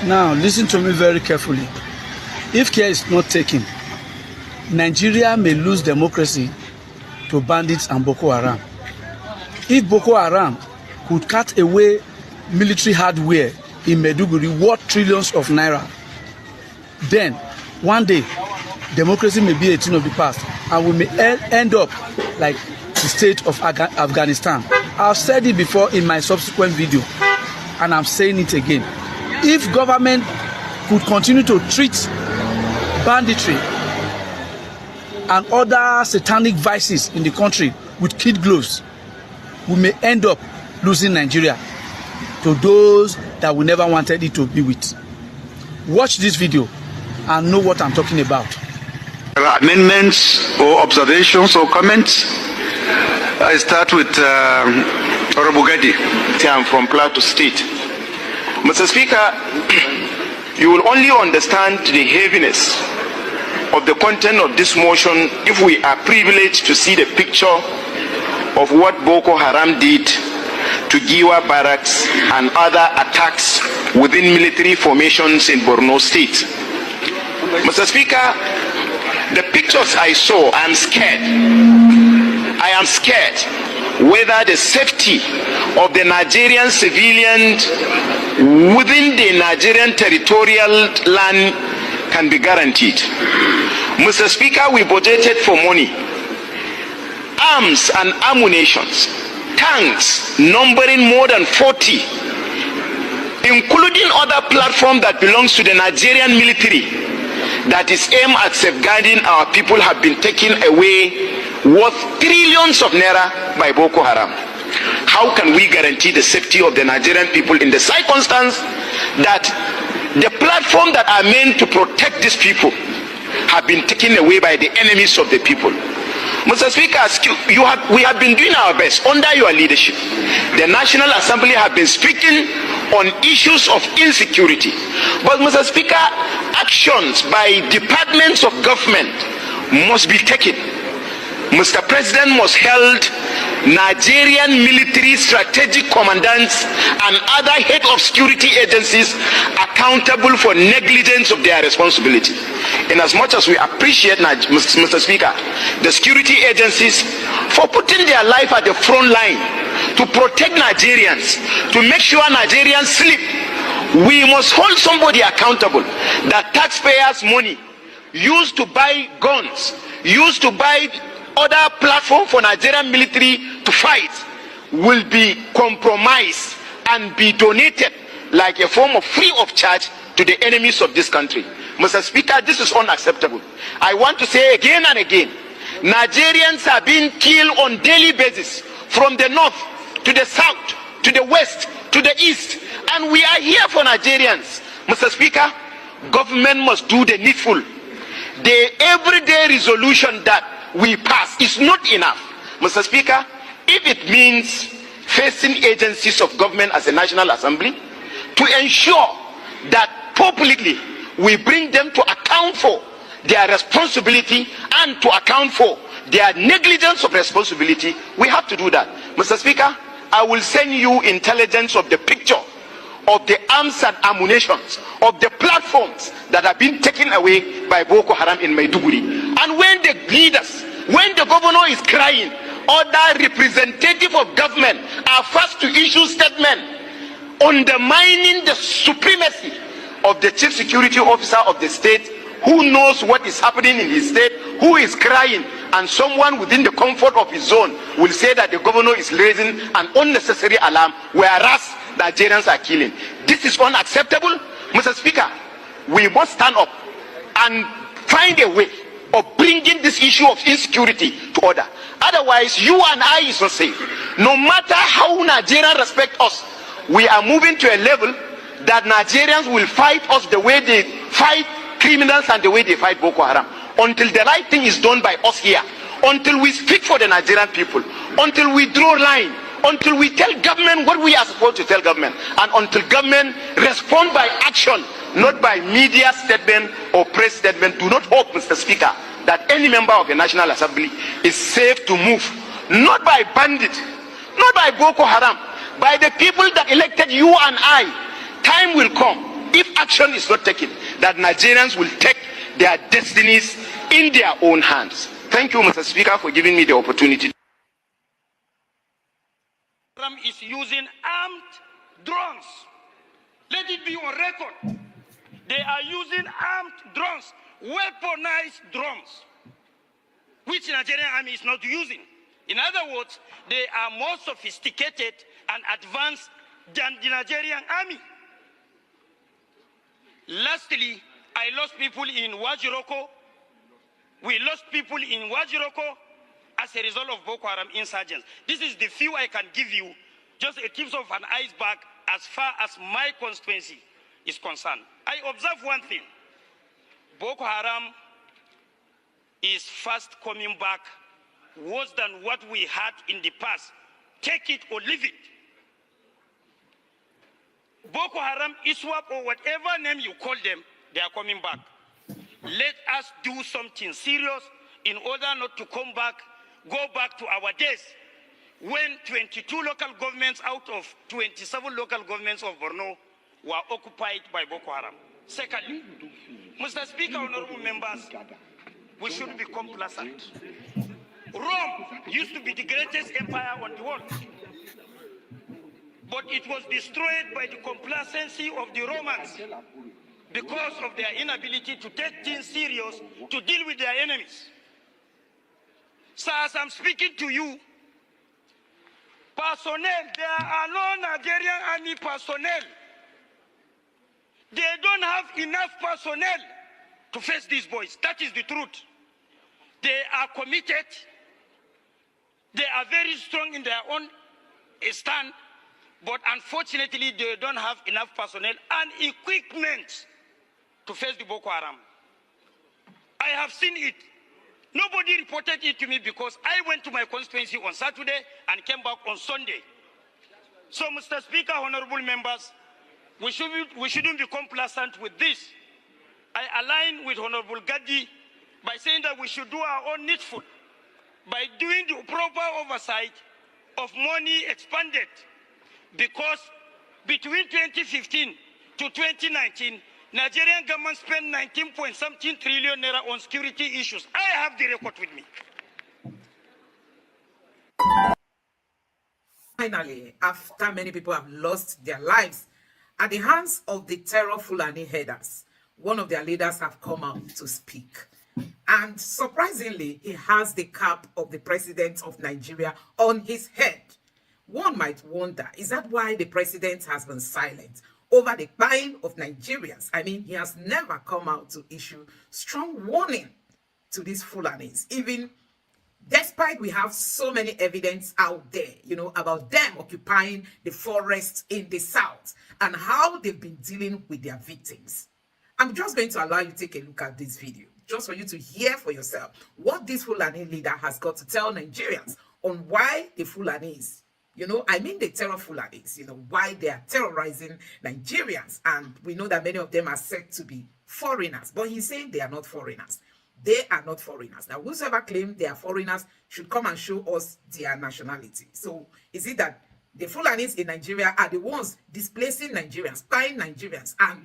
Now, listen to me very carefully. If care is not taken, Nigeria may lose democracy to bandits and Boko Haram. If Boko Haram could cut away military hardware in Maiduguri worth trillions of naira, then one day democracy may be a thing of the past and we may end up like the state of Afghanistan. I've said it before in my subsequent video and I'm saying it again. If government could continue to treat banditry and other satanic vices in the country with kid gloves, we may end up losing Nigeria to those that we never wanted it to be with. Watch this video and know what I'm talking about. There are amendments or observations or comments. I start with Honorable Gadi. I'm from Plateau State. Mr. Speaker, you will only understand the heaviness of the content of this motion if we are privileged to see the picture of what Boko Haram did to Giwa barracks and other attacks within military formations in Borno State. Mr. Speaker, the pictures I saw, I am scared. I am scared whether the safety of the Nigerian civilians within the Nigerian territorial land can be guaranteed. Mr. Speaker, we budgeted for money, arms and ammunition, tanks numbering more than 40, including other platforms that belongs to the Nigerian military that is aimed at safeguarding our people, have been taken away worth trillions of naira by Boko Haram. How can we guarantee the safety of the Nigerian people in the circumstance that the platform that are meant to protect these people have been taken away by the enemies of the people? Mr. Speaker, we have been doing our best under your leadership. The National Assembly have been speaking on issues of insecurity. But Mr. Speaker, actions by departments of government must be taken. Mr. President must hold Nigerian military strategic commandants and other head of security agencies accountable for negligence of their responsibility. In as much as we appreciate, Mr. Speaker, the security agencies for putting their life at the front line to protect Nigerians, to make sure Nigerians sleep, we must hold somebody accountable that taxpayers' money used to buy guns, used to buy other platform for Nigerian military to fight, will be compromised and be donated like a form of free of charge to the enemies of this country. Mr. Speaker, this is unacceptable. I want to say again and again, Nigerians are being killed on daily basis from the north to the south to the west to the east, and we are here for Nigerians. Mr. Speaker, government must do the needful. The everyday resolution that we pass is not enough. Mr. Speaker, if it means facing agencies of government as a National Assembly to ensure that publicly we bring them to account for their responsibility and to account for their negligence of responsibility, we have to do that. Mr. Speaker, I will send you intelligence of the picture of the arms and ammunition of the platforms that have been taken away by Boko Haram in Maiduguri. And when the leaders, when the governor is crying, other representatives of government are first to issue statement undermining the supremacy of the chief security officer of the state, who knows what is happening in his state, who is crying, and someone within the comfort of his zone will say that the governor is raising an unnecessary alarm, whereas Nigerians are killing. This is unacceptable. Mr. Speaker, we must stand up and find a way of bringing this issue of insecurity to order. Otherwise, you and I is not safe. No matter how Nigerians respect us, we are moving to a level that Nigerians will fight us the way they fight criminals and the way they fight Boko Haram. Until the right thing is done by us here, until we speak for the Nigerian people, until we draw line, until we tell government what we are supposed to tell government, and until government respond by action, not by media statement or press statement. Do not hope, Mr. Speaker, that any member of the National Assembly is safe to move, not by bandits, not by Boko Haram, by the people that elected you and I. Time will come if action is not taken, that Nigerians will take their destinies in their own hands. Thank you, Mr. Speaker, for giving me the opportunity. Is using armed drones. Let it be on record. They are using armed drones, weaponized drones, which the Nigerian army is not using. In other words, they are more sophisticated and advanced than the Nigerian army. Lastly, I lost people in Wajiroko. We lost people in Wajiroko as a result of Boko Haram insurgents. This is the few I can give you, just a tip of an iceberg as far as my constituency is concerned. I observe one thing. Boko Haram is fast coming back, worse than what we had in the past. Take it or leave it. Boko Haram, ISWAP, or whatever name you call them, they are coming back. Let us do something serious in order not to go back to our days when 22 local governments out of 27 local governments of Borno were occupied by Boko Haram. Secondly, Mr. Speaker, honorable members, we should be complacent. Rome used to be the greatest empire on the world, but it was destroyed by the complacency of the Romans because of their inability to take things serious to deal with their enemies. So as I'm speaking to you, personnel, there are no Nigerian army personnel. They don't have enough personnel to face these boys. That is the truth. They are committed. They are very strong in their own stand, but unfortunately, they don't have enough personnel and equipment to face the Boko Haram. I have seen it. Nobody reported it to me because I went to my constituency on Saturday and came back on Sunday. So, Mr. Speaker, honorable members, we shouldn't be complacent with this. I align with Honorable Gaddi by saying that we should do our own needful by doing the proper oversight of money expended, because between 2015 to 2019, Nigerian government spent 19-point-something trillion naira on security issues. I have the record with me. Finally, after many people have lost their lives at the hands of the Terrrör Fulani headers, one of their leaders have come out to speak. And surprisingly, he has the cap of the president of Nigeria on his head. One might wonder, is that why the president has been silent over the buying of Nigerians? I mean, he has never come out to issue strong warning to these Fulanis, even despite we have so many evidence out there, about them occupying the forests in the south and how they've been dealing with their victims. I'm just going to allow you to take a look at this video, just for you to hear for yourself what this Fulani leader has got to tell Nigerians on why the Fulanis, the Terrrör Fulanis, why they are terrorizing Nigerians. And we know that many of them are said to be foreigners, but he's saying they are not foreigners. They are not foreigners. Now, whosoever claims they are foreigners should come and show us their nationality. So, is it that the Fulanis in Nigeria are the ones displacing Nigerians, spying Nigerians, and,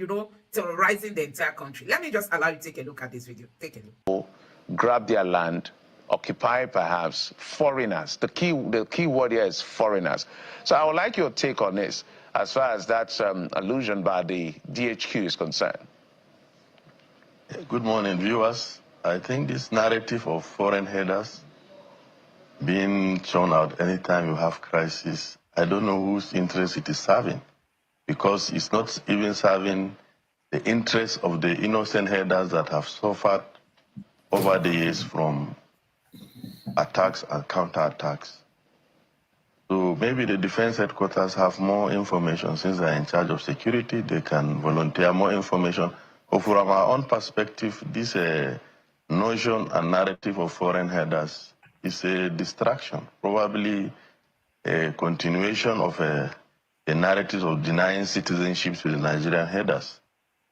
terrorizing the entire country? Let me just allow you to take a look at this video. Take a look. Grab their land, occupy perhaps foreigners. The key word here is foreigners. So I would like your take on this as far as that allusion by the DHQ is concerned. Good morning, viewers. I think this narrative of foreign headers being thrown out anytime you have crisis, I don't know whose interest it is serving, because it's not even serving the interests of the innocent headers that have suffered over the years from attacks and counterattacks. So maybe the defense headquarters have more information. Since they're in charge of security, they can volunteer more information. But from our own perspective, this notion and narrative of foreign headers is a distraction, probably a continuation of a narrative of denying citizenship to the Nigerian headers.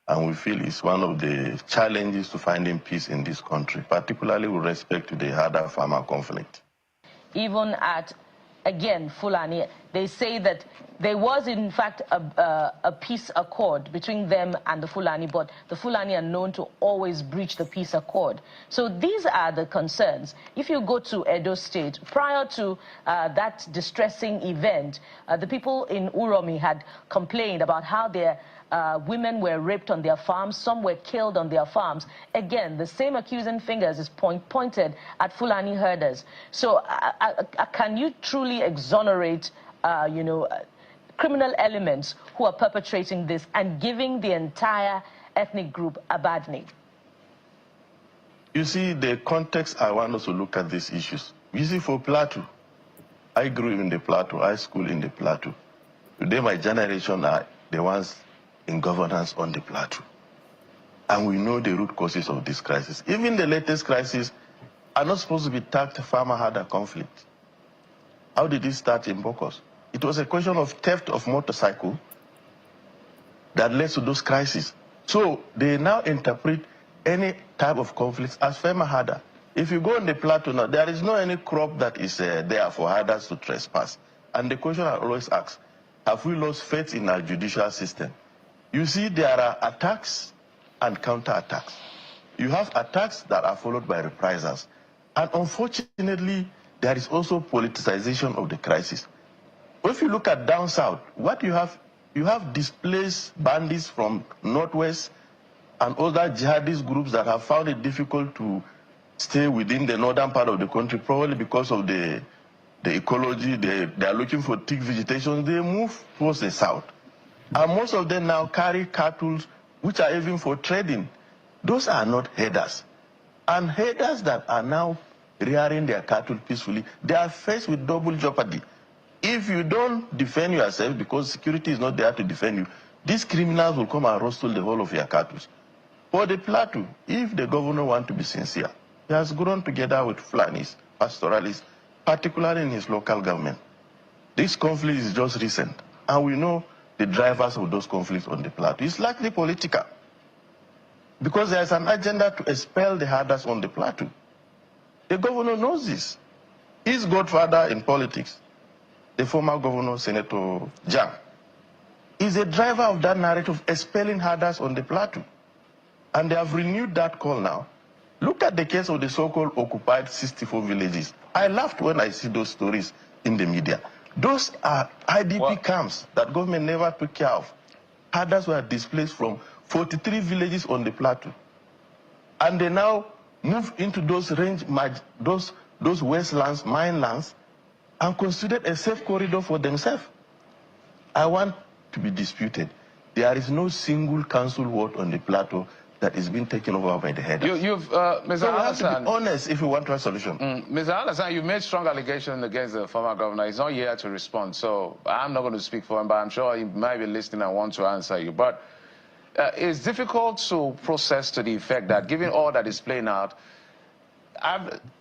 And we feel it's one of the challenges to finding peace in this country, particularly with respect to the herder-farmer conflict. Even at, again, Fulani, they say that there was, in fact, a peace accord between them and the Fulani, but the Fulani are known to always breach the peace accord. So these are the concerns. If you go to Edo State, prior to that distressing event, the people in Uromi had complained about how their women were raped on their farms, some were killed on their farms. Again, the same accusing fingers is pointed at Fulani herders. So can you truly exonerate, criminal elements who are perpetrating this and giving the entire ethnic group a bad name? You see, the context I want us to look at these issues. You see, for Plateau, I grew in the Plateau, I schooled in the Plateau. Today, my generation are the ones in governance on the Plateau. And we know the root causes of this crisis. Even the latest crisis are not supposed to be tagged farmer-herder conflict. How did it start in Bokos? It was a question of theft of motorcycle that led to those crises. So they now interpret any type of conflicts as farmer-herder. If you go on the Plateau now, there is no any crop that is there for herders to trespass. And the question I always ask, have we lost faith in our judicial system? You see, there are attacks and counterattacks. You have attacks that are followed by reprisals. And unfortunately, there is also politicization of the crisis. If you look at down south, what you have displaced bandits from northwest and other jihadist groups that have found it difficult to stay within the northern part of the country, probably because of the ecology. They are looking for thick vegetation. They move towards the south. And most of them now carry cattle, which are even for trading. Those are not herders. And herders that are now rearing their cattle peacefully, they are faced with double jeopardy. If you don't defend yourself, because security is not there to defend you, these criminals will come and rustle the whole of your cattle. For the Plateau, if the governor wants to be sincere, he has grown together with Fulanis, pastoralists, particularly in his local government. This conflict is just recent, and we know the drivers of those conflicts on the Plateau. It's likely political, because there's an agenda to expel the herders on the Plateau. The governor knows this. His godfather in politics, the former governor, Senator Jang, is a driver of that narrative, expelling herders on the Plateau. And they have renewed that call now. Look at the case of the so-called occupied 64 villages. I laughed when I see those stories in the media. Those are IDP camps that government never took care of. Herders were displaced from 43 villages on the Plateau. And they now move into those those wastelands, mine lands, and considered a safe corridor for themselves. I want to be disputed. There is no single council ward on the Plateau that is being taken over by the headers. Mr. So we have to be honest if we want to have a solution. Mr. Alassane, you made strong allegations against the former governor. He's not here to respond, so I'm not going to speak for him, but I'm sure he might be listening and want to answer you. But it's difficult to process to the effect that, given all that is playing out,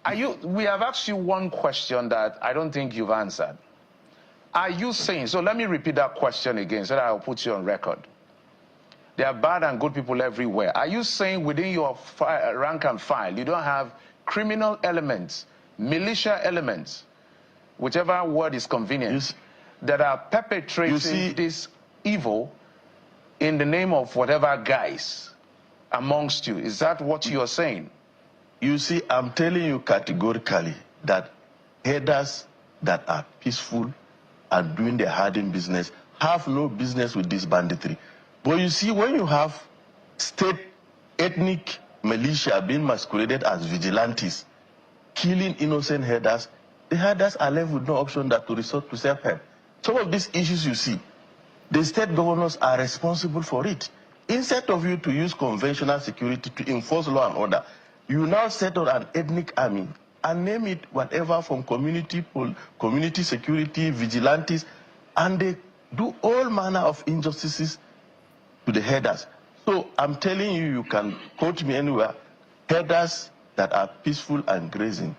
we have asked you one question that I don't think you've answered. Are you saying, so let me repeat that question again so that I'll put you on record. There are bad and good people everywhere. Are you saying within your rank and file, you don't have criminal elements, militia elements, whichever word is convenient, that are perpetrating this evil in the name of whatever guise amongst you? Is that what you're saying? You see, I'm telling you categorically that herders that are peaceful and doing their herding business have no business with this banditry. But you see, when you have state ethnic militia being masqueraded as vigilantes, killing innocent herders, the herders are left with no option than to resort to self-help. Some of these issues you see, the state governors are responsible for it. Instead of you to use conventional security to enforce law and order, you now set on an ethnic army and name it whatever from community security, vigilantes, and they do all manner of injustices to the herders. So I'm telling you, you can quote me anywhere, herders that are peaceful and grazing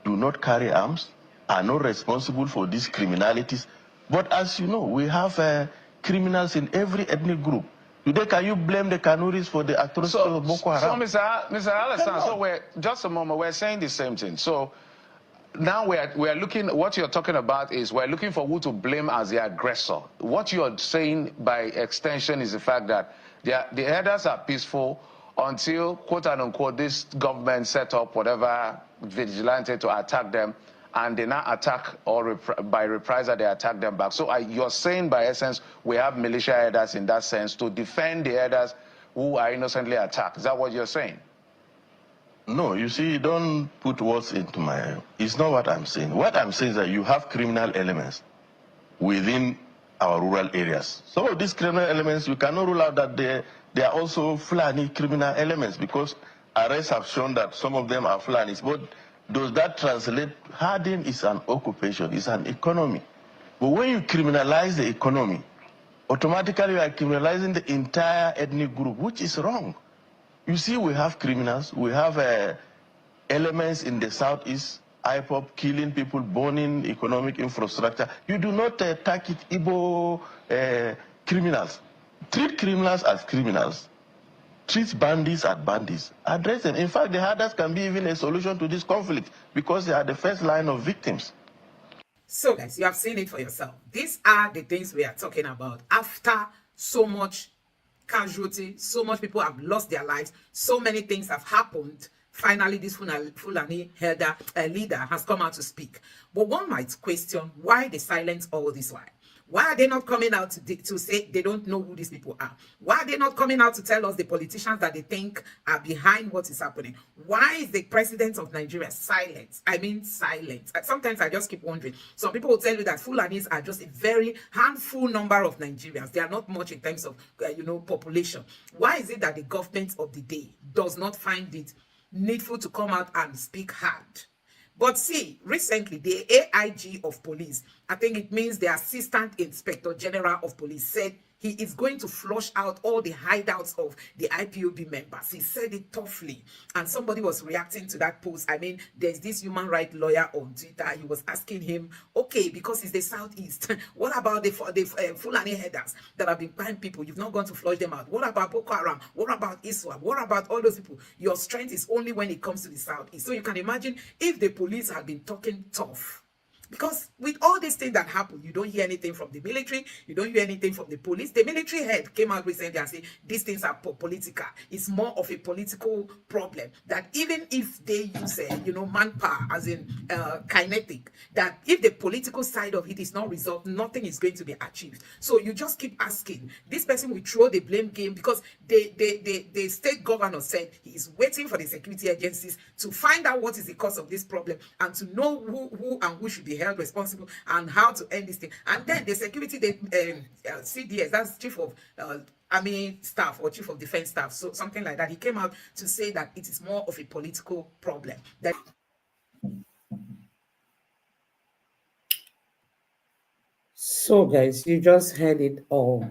do not carry arms, are not responsible for these criminalities. But as you know, we have criminals in every ethnic group. Today, can you blame the Kanuris for the atrocities of Boko Haram? So, Mr. Alassane, so just a moment, we're saying the same thing. So, now we are looking, what you're talking about is we're looking for who to blame as the aggressor. What you're saying by extension is the fact that the headers are peaceful until, quote unquote, this government set up whatever vigilante to attack them, and they now attack, or by reprisal they attack them back. So you're saying by essence we have militia headers in that sense to defend the headers who are innocently attacked. Is that what you're saying? No, you see, don't put words into my... It's not what I'm saying. What I'm saying is that you have criminal elements within our rural areas. Some of these criminal elements, you cannot rule out that they are also Fulani criminal elements, because arrests have shown that some of them are Fulanis. But does that translate? Herding is an occupation, it's an economy. But when you criminalize the economy, automatically you are criminalizing the entire ethnic group, which is wrong. You see, we have criminals, we have elements in the southeast, IPOP, killing people, burning economic infrastructure. You do not target Igbo criminals. Treat criminals as criminals. Treat bandits as bandits. Address them. In fact, the herders can be even a solution to this conflict, because they are the first line of victims. So guys, you have seen it for yourself. These are the things we are talking about. After so much casualty, so much people have lost their lives, so many things have happened, finally this Fulani leader has come out to speak. But one might question why they silence all this while. Why are they not coming out to say they don't know who these people are? Why are they not coming out to tell us the politicians that they think are behind what is happening? Why is the president of Nigeria silent? I mean silent. Sometimes I just keep wondering. Some people will tell you that Fulanis are just a very handful number of Nigerians. They are not much in terms of, population. Why is it that the government of the day does not find it needful to come out and speak hard? But see, recently, the AIG of police, I think it means the Assistant Inspector General of Police, said he is going to flush out all the hideouts of the IPOB members. He said it toughly. And somebody was reacting to that post. I mean, there's this human rights lawyer on Twitter. He was asking him, okay, because it's the Southeast, what about the Fulani headers that have been buying people? You've not gone to flush them out. What about Boko Haram? What about Iswap? What about all those people? Your strength is only when it comes to the Southeast. So you can imagine if the police had been talking tough. Because with all these things that happen, you don't hear anything from the military, you don't hear anything from the police. The military head came out recently and said, these things are political. It's more of a political problem. That even if they use, manpower, as in kinetic, that if the political side of it is not resolved, nothing is going to be achieved. So you just keep asking. This person will throw the blame game, because the state governor said he is waiting for the security agencies to find out what is the cause of this problem and to know who and who should be held responsible and how to end this thing. And then the security, CDS, that's Chief of Army Staff or Chief of Defense Staff, so something like that, he came out to say that it is more of a political problem. That so guys, you just heard it all.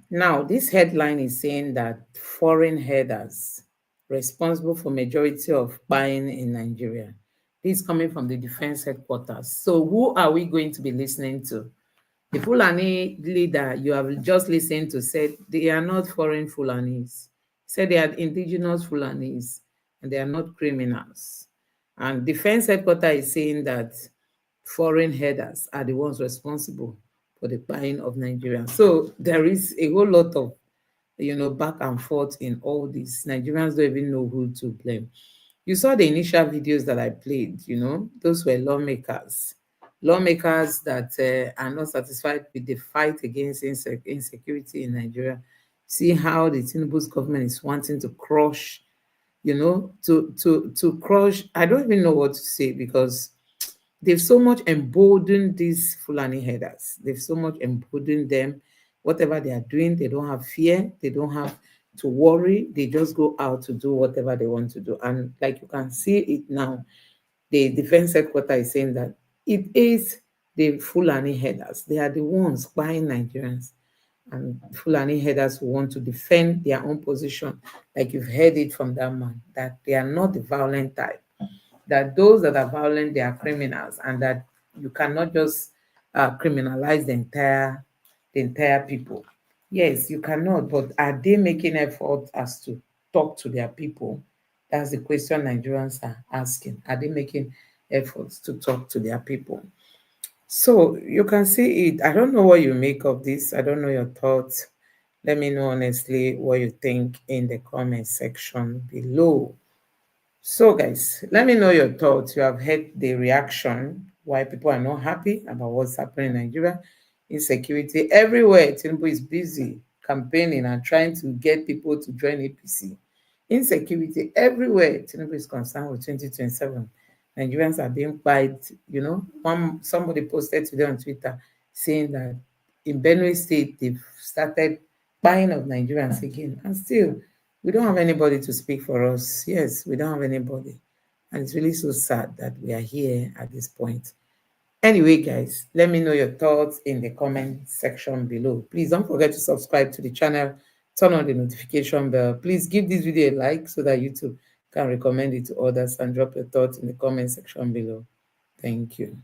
Now, this headline is saying that foreign headers responsible for majority of buying in Nigeria. This is coming from the defense headquarters. So who are we going to be listening to? The Fulani leader you have just listened to said they are not foreign Fulanis. He said they are indigenous Fulanis and they are not criminals. And defense headquarters is saying that foreign headers are the ones responsible for the buying of Nigerians. So there is a whole lot of, back and forth in all this. Nigerians don't even know who to blame. You saw the initial videos that I played, those were lawmakers that are not satisfied with the fight against insecurity in Nigeria. See how the Tinubu's government is wanting to crush, to crush. I don't even know what to say, because they've so much emboldened these Fulani headers. They've so much emboldened them. Whatever they are doing, they don't have fear. They don't have to worry. They just go out to do whatever they want to do. And like you can see it now, the defense headquarters is saying that it is the Fulani headers. They are the ones buying Nigerians. And Fulani headers who want to defend their own position, like you've heard it from that man, that they are not the violent type. That those that are violent, they are criminals, and that you cannot just criminalize the entire people. Yes, you cannot, but are they making effort as to talk to their people? That's the question Nigerians are asking. Are they making efforts to talk to their people. So you can see it. I don't know what you make of this. I don't know your thoughts. Let me know honestly what you think in the comment section below. So guys, let me know your thoughts. You have heard the reaction, why people are not happy about what's happening in Nigeria. Insecurity everywhere. Tinubu is busy campaigning and trying to get people to join APC. Insecurity everywhere. Tinubu is concerned with 2027. Nigerians are being quiet. Somebody posted today on Twitter saying that in Benue State they've started buying of Nigerians again, and still we don't have anybody to speak for us. Yes, we don't have anybody, and it's really so sad that we are here at this point. Anyway, guys, let me know your thoughts in the comment section below. Please don't forget to subscribe to the channel, turn on the notification bell. Please give this video a like so that YouTube can recommend it to others, and drop your thoughts in the comment section below. Thank you.